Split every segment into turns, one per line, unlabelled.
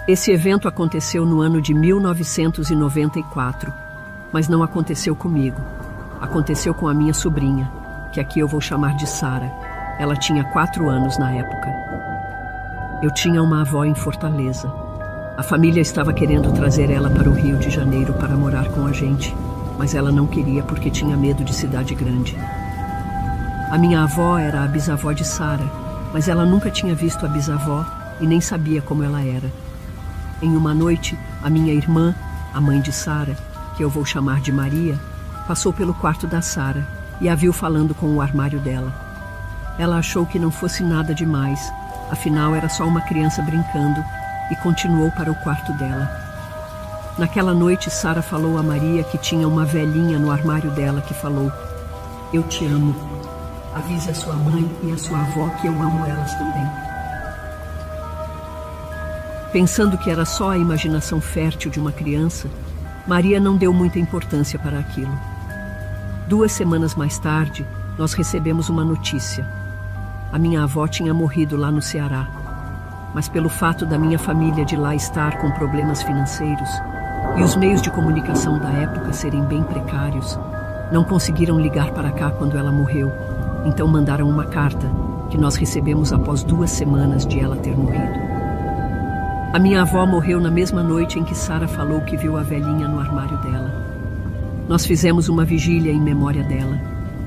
Esse evento aconteceu no ano de 1994, mas não aconteceu comigo. Aconteceu com a minha sobrinha, que aqui eu vou chamar de Sara. Ela tinha 4 anos na época. Eu tinha uma avó em Fortaleza. A família estava querendo trazer ela para o Rio de Janeiro para morar com a gente, mas ela não queria porque tinha medo de cidade grande. A minha avó era a bisavó de Sara, mas ela nunca tinha visto a bisavó e nem sabia como ela era. Em uma noite, a minha irmã, a mãe de Sara, que eu vou chamar de Maria, passou pelo quarto da Sara e a viu falando com o armário dela. Ela achou que não fosse nada demais, afinal era só uma criança brincando, e continuou para o quarto dela. Naquela noite, Sara falou a Maria que tinha uma velhinha no armário dela que falou: "Eu te amo. Avise a sua mãe e a sua avó que eu amo elas também." Pensando que era só a imaginação fértil de uma criança, Maria não deu muita importância para aquilo. 2 semanas mais tarde, nós recebemos uma notícia. A minha avó tinha morrido lá no Ceará, mas pelo fato da minha família de lá estar com problemas financeiros e os meios de comunicação da época serem bem precários, não conseguiram ligar para cá quando ela morreu, então mandaram uma carta que nós recebemos após 2 semanas de ela ter morrido. A minha avó morreu na mesma noite em que Sara falou que viu a velhinha no armário dela. Nós fizemos uma vigília em memória dela,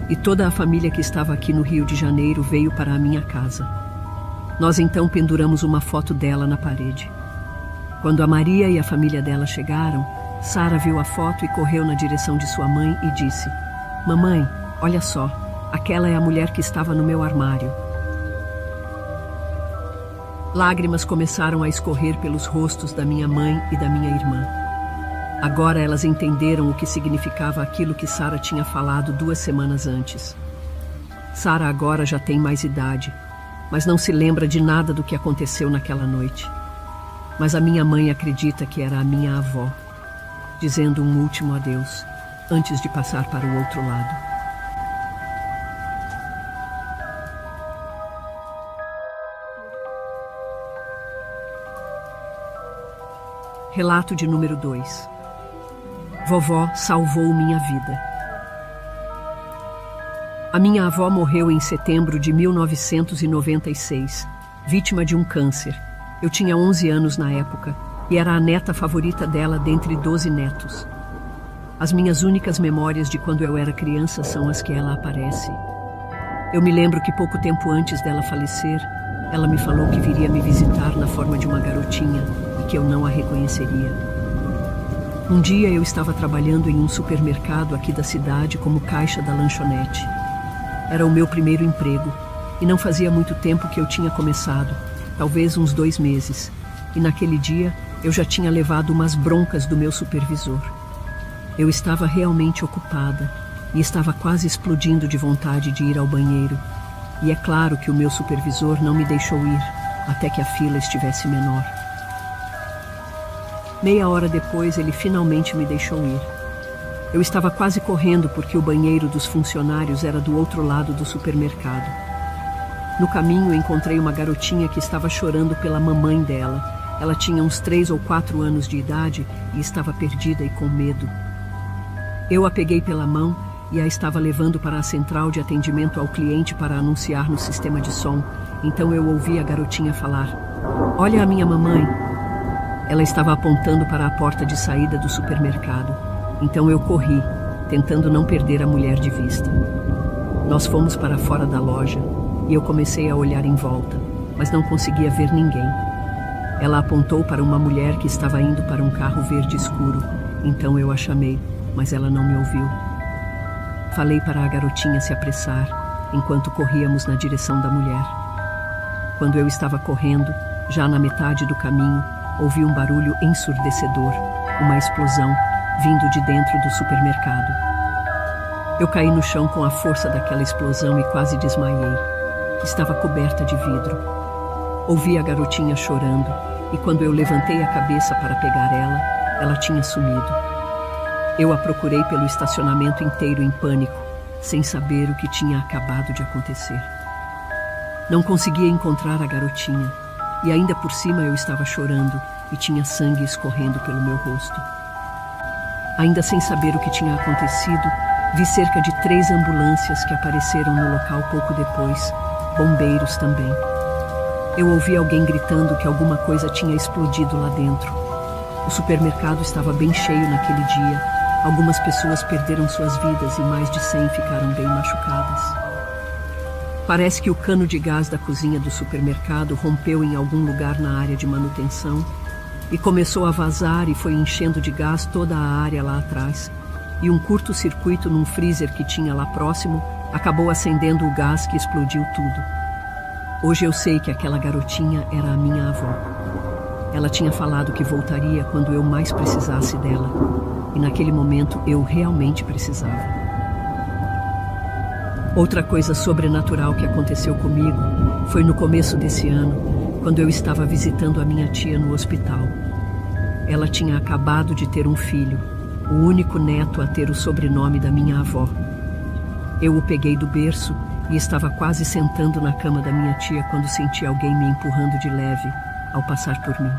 e toda a família que estava aqui no Rio de Janeiro veio para a minha casa. Nós então penduramos uma foto dela na parede. Quando a Maria e a família dela chegaram, Sara viu a foto e correu na direção de sua mãe e disse: "Mamãe, olha só, aquela é a mulher que estava no meu armário." Lágrimas começaram a escorrer pelos rostos da minha mãe e da minha irmã. Agora elas entenderam o que significava aquilo que Sara tinha falado 2 semanas antes. Sara agora já tem mais idade, mas não se lembra de nada do que aconteceu naquela noite. Mas a minha mãe acredita que era a minha avó, dizendo um último adeus, antes de passar para o outro lado. Relato de número 2. Vovó salvou minha vida. A minha avó morreu em setembro de 1996, vítima de um câncer. Eu tinha 11 anos na época e era a neta favorita dela dentre 12 netos. As minhas únicas memórias de quando eu era criança são as que ela aparece. Eu me lembro que pouco tempo antes dela falecer, ela me falou que viria me visitar na forma de uma garotinha e que eu não a reconheceria. Um dia eu estava trabalhando em um supermercado aqui da cidade como caixa da lanchonete. Era o meu primeiro emprego e não fazia muito tempo que eu tinha começado, talvez uns 2 meses. E naquele dia eu já tinha levado umas broncas do meu supervisor. Eu estava realmente ocupada e estava quase explodindo de vontade de ir ao banheiro. E é claro que o meu supervisor não me deixou ir até que a fila estivesse menor. Meia hora depois, ele finalmente me deixou ir. Eu estava quase correndo porque o banheiro dos funcionários era do outro lado do supermercado. No caminho, encontrei uma garotinha que estava chorando pela mamãe dela. Ela tinha uns 3 ou 4 anos de idade e estava perdida e com medo. Eu a peguei pela mão e a estava levando para a central de atendimento ao cliente para anunciar no sistema de som. Então eu ouvi a garotinha falar: "Olha a minha mamãe." Ela estava apontando para a porta de saída do supermercado. Então eu corri, tentando não perder a mulher de vista. Nós fomos para fora da loja e eu comecei a olhar em volta, mas não conseguia ver ninguém. Ela apontou para uma mulher que estava indo para um carro verde escuro. Então eu a chamei, mas ela não me ouviu. Falei para a garotinha se apressar, enquanto corríamos na direção da mulher. Quando eu estava correndo, já na metade do caminho, ouvi um barulho ensurdecedor, uma explosão, vindo de dentro do supermercado. Eu caí no chão com a força daquela explosão e quase desmaiei. Estava coberta de vidro. Ouvi a garotinha chorando, e quando eu levantei a cabeça para pegar ela, ela tinha sumido. Eu a procurei pelo estacionamento inteiro em pânico, sem saber o que tinha acabado de acontecer. Não conseguia encontrar a garotinha, e ainda por cima eu estava chorando e tinha sangue escorrendo pelo meu rosto. Ainda sem saber o que tinha acontecido, vi cerca de 3 ambulâncias que apareceram no local pouco depois, bombeiros também. Eu ouvi alguém gritando que alguma coisa tinha explodido lá dentro. O supermercado estava bem cheio naquele dia. Algumas pessoas perderam suas vidas e mais de 100 ficaram bem machucadas. Parece que o cano de gás da cozinha do supermercado rompeu em algum lugar na área de manutenção e começou a vazar e foi enchendo de gás toda a área lá atrás. E um curto-circuito num freezer que tinha lá próximo acabou acendendo o gás que explodiu tudo. Hoje eu sei que aquela garotinha era a minha avó. Ela tinha falado que voltaria quando eu mais precisasse dela. E naquele momento eu realmente precisava. Outra coisa sobrenatural que aconteceu comigo foi no começo desse ano, quando eu estava visitando a minha tia no hospital. Ela tinha acabado de ter um filho, o único neto a ter o sobrenome da minha avó. Eu o peguei do berço e estava quase sentando na cama da minha tia quando senti alguém me empurrando de leve ao passar por mim.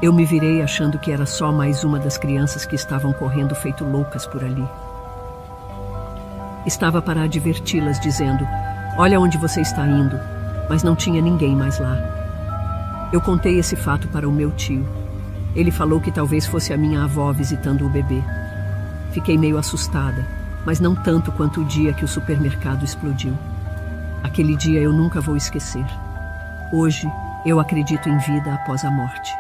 Eu me virei achando que era só mais uma das crianças que estavam correndo feito loucas por ali. Estava para adverti-las, dizendo: "Olha onde você está indo", mas não tinha ninguém mais lá. Eu contei esse fato para o meu tio. Ele falou que talvez fosse a minha avó visitando o bebê. Fiquei meio assustada, mas não tanto quanto o dia que o supermercado explodiu. Aquele dia eu nunca vou esquecer. Hoje, eu acredito em vida após a morte.